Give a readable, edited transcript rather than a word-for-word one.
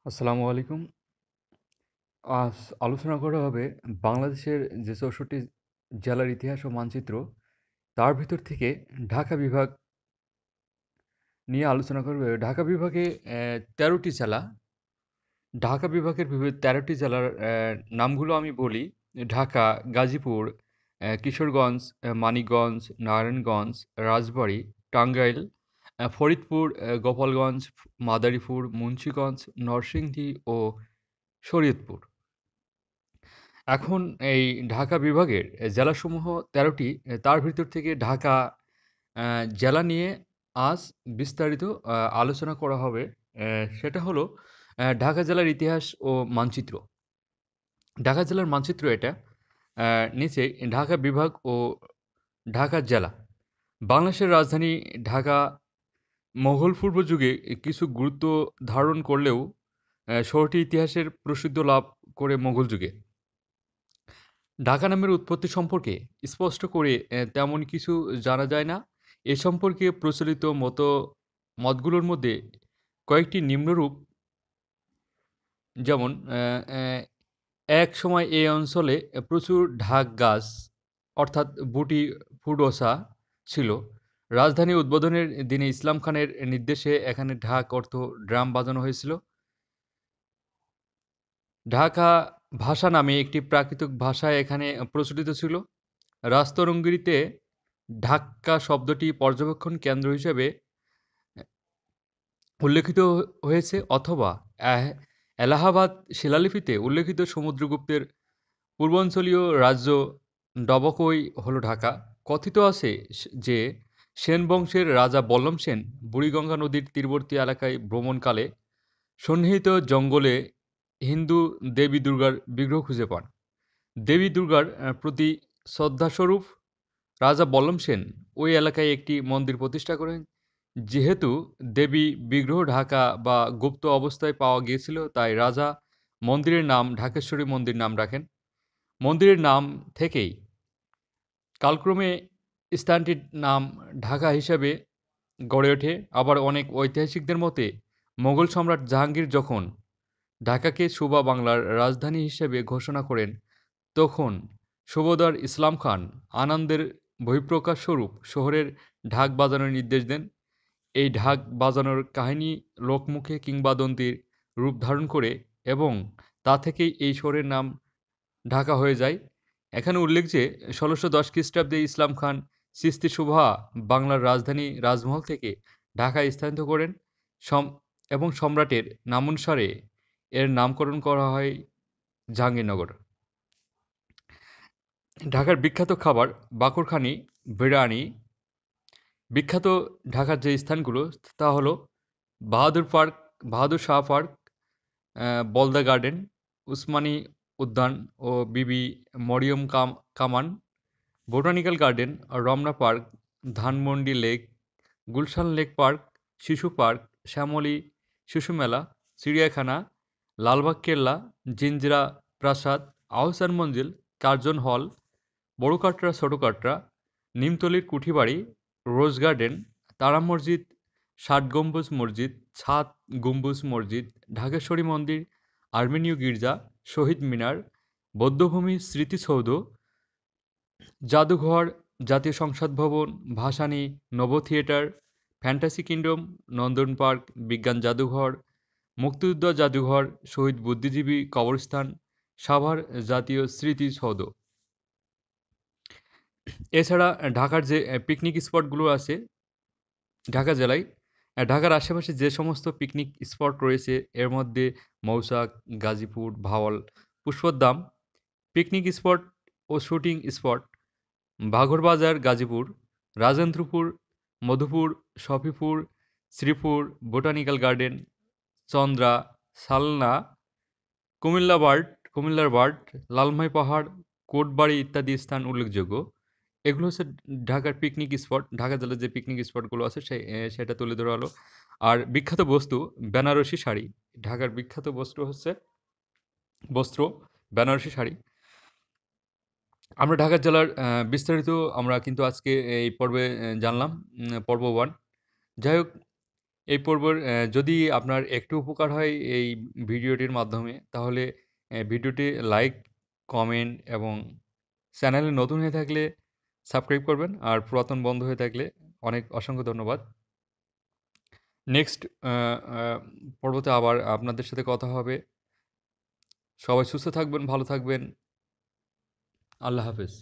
আসসালামু আলাইকুম। আজ আলোচনা করা হবে বাংলাদেশের যে ৬৪ জেলার ইতিহাস ও মানচিত্র, তার ভিতর থেকে ঢাকা বিভাগ নিয়ে আলোচনা করবে। ঢাকা বিভাগে ১৩টি জেলা। ঢাকা বিভাগের ১৩টি জেলার নামগুলো আমি বলি। ঢাকা, গাজীপুর, কিশোরগঞ্জ, মানিকগঞ্জ, নারায়ণগঞ্জ, রাজবাড়ী, টাঙ্গাইল, ফরিদপুর, গোপালগঞ্জ, মাদারীপুর, মুন্সিগঞ্জ, নরসিংদী ও শরীয়তপুর। এখন এই ঢাকা বিভাগের জেলাসমূহ ১৩টি। তার ভিতর থেকে ঢাকা জেলা নিয়ে আজ বিস্তারিত আলোচনা করা হবে। সেটা হলো ঢাকা জেলার ইতিহাস ও মানচিত্র। ঢাকা জেলার মানচিত্র এটা। নিচে ঢাকা বিভাগ ও ঢাকা জেলা। বাংলাদেশের রাজধানী ঢাকা মোগল পূর্ব যুগে কিছু গুরুত্ব ধারণ করলেও শহরটি ইতিহাসের প্রসিদ্ধ লাভ করে মোগল যুগে। ঢাকা নামের উৎপত্তি সম্পর্কে স্পষ্ট করে তেমন কিছু জানা যায় না। এ সম্পর্কে প্রচলিত মতগুলোর মধ্যে কয়েকটি নিম্নরূপ। যেমন এক সময় এই অঞ্চলে প্রচুর ঢাক গাছ অর্থাৎ বুটি ফুডোসা ছিল। রাজধানী উদ্বোধনের দিনে ইসলাম খানের নির্দেশে এখানে ঢাক অর্থ ড্রাম বাজানো হয়েছিল। ঢাকা ভাষা নামে একটি প্রাকৃতিক ভাষা এখানে প্রচলিত ছিল। রাজতরঙ্গিতে ঢাক্কা শব্দটি পর্যবেক্ষণ কেন্দ্র হিসেবে উল্লেখিত হয়েছে, অথবা এলাহাবাদ শিলালিপিতে উল্লেখিত সমুদ্রগুপ্তের পূর্বাঞ্চলীয় রাজ্য ডবকই হল ঢাকা। কথিত আছে যে সেন বংশের রাজা বল্লম সেন বুড়িগঙ্গা নদীর তীরবর্তী এলাকায় ভ্রমণকালে সন্নিহিত জঙ্গলে হিন্দু দেবী দুর্গার বিগ্রহ খুঁজে পান। দেবী দুর্গার প্রতি শ্রদ্ধাস্বরূপ রাজা বল্লম সেন ওই এলাকায় একটি মন্দির প্রতিষ্ঠা করেন। যেহেতু দেবী বিগ্রহ ঢাকা বা গুপ্ত অবস্থায় পাওয়া গিয়েছিল, তাই রাজা মন্দিরের নাম ঢাকেশ্বরী মন্দির নাম রাখেন। মন্দিরের নাম থেকেই কালক্রমে স্থানটির নাম ঢাকা হিসাবে গড়ে ওঠে। আবার অনেক ঐতিহাসিকদের মতে মোগল সম্রাট জাহাঙ্গীর যখন ঢাকাকে সুবা বাংলার রাজধানী হিসেবে ঘোষণা করেন, তখন সুবেদার ইসলাম খান আনন্দের বহিঃপ্রকাশ স্বরূপ শহরের ঢাক বাজানোর নির্দেশ দেন। এই ঢাক বাজানোর কাহিনী লোকমুখে কিংবদন্তির রূপ ধারণ করে এবং তা থেকেই এই শহরের নাম ঢাকা হয়ে যায়। এখানে উল্লেখ যে ১৬১০ খ্রিস্টাব্দে ইসলাম খান চিশতি সুবাহ বাংলার রাজধানী রাজমহল থেকে ঢাকায় স্থানান্তর করেন এবং সম্রাটের নামানুসারে এর নামকরণ করা হয় জাহাঙ্গীরনগর। ঢাকার বিখ্যাত খাবার বাকরখানি, বিরিয়ানি। বিখ্যাত ঢাকার যে স্থানগুলো তা হলো বাহাদুর পার্ক, বাহাদুর শাহ পার্ক, বলদা গার্ডেন, উসমানী উদ্যান ও বিবি মরিয়ম কামান, botanical garden, Ramna park, Dhanmondi lake, Gulshan lake park, শিশু পার্ক, শ্যামলী শিশু মেলা, চিড়িয়াখানা, লালবাগ কেল্লা, জিঞ্জিরা প্রাসাদ, আহসান মঞ্জিল, কার্জন হল, বড় কাটরা, ছোট কাটরা, নিমতলির কুঠিবাড়ি, রোজ গার্ডেন, তারা মসজিদ, ষাট গম্বুজ মসজিদ, ছাদ গম্বুজ মসজিদ, ঢাকেশ্বরী মন্দির, আর্মেনীয় গির্জা, শহীদ মিনার, বৌদ্ধভূমি স্মৃতিসৌধ, জাদুঘর, জাতীয় সংসদ ভবন, ভাসানী, নব থিয়েটার, ফ্যান্টাসি কিংডম, নন্দন পার্ক, বিজ্ঞান জাদুঘর, মুক্তিযোদ্ধা জাদুঘর, শহীদ বুদ্ধিজীবী কবরস্থান, সাভার জাতীয় স্মৃতিসৌধ। এছাড়া ঢাকার যে পিকনিক স্পটগুলো আছে ঢাকা জেলায়, ঢাকার আশেপাশে যে সমস্ত পিকনিক স্পট রয়েছে এর মধ্যে মৌসাক, গাজীপুর, ভাওয়াল, পুষ্পদ্দাম। পিকনিক স্পট ও শুটিং স্পট বাঘরবাজার, গাজীপুর, রাজেন্দ্রপুর, মধুপুর, শফিপুর, শ্রীপুর, বোটানিক্যাল গার্ডেন, চন্দ্রা, সালনা, কুমিল্লার বার্ড, লালমাই পাহাড়, কোটবাড়ি ইত্যাদি স্থান উল্লেখযোগ্য। এগুলো হচ্ছে ঢাকার পিকনিক স্পট। ঢাকা জেলার যে পিকনিক স্পটগুলো আছে সেটা তুলে ধরা হলো। আর বিখ্যাত বস্তু বেনারসি শাড়ি। ঢাকার বিখ্যাত বস্ত্র বেনারসি শাড়ি। আমরা ঢাকা জেলার বিস্তারিত আমরা কিন্তু আজকে এই পর্বে জানলাম, পর্ব 1। যাই হোক, এই পর্বের যদি আপনার একটু উপকার হয় এই ভিডিওটির মাধ্যমে, তাহলে ভিডিওটি লাইক, কমেন্ট এবং চ্যানেলে নতুন হয়ে থাকলে সাবস্ক্রাইব করবেন। আর পুরাতন বন্ধু হয়ে থাকলে অসংখ্য ধন্যবাদ। নেক্সট আ আ পর্বতে আবার আপনাদের সাথে কথা হবে। সবাই সুস্থ থাকবেন, ভালো থাকবেন। আল্লাহ হাফেজ।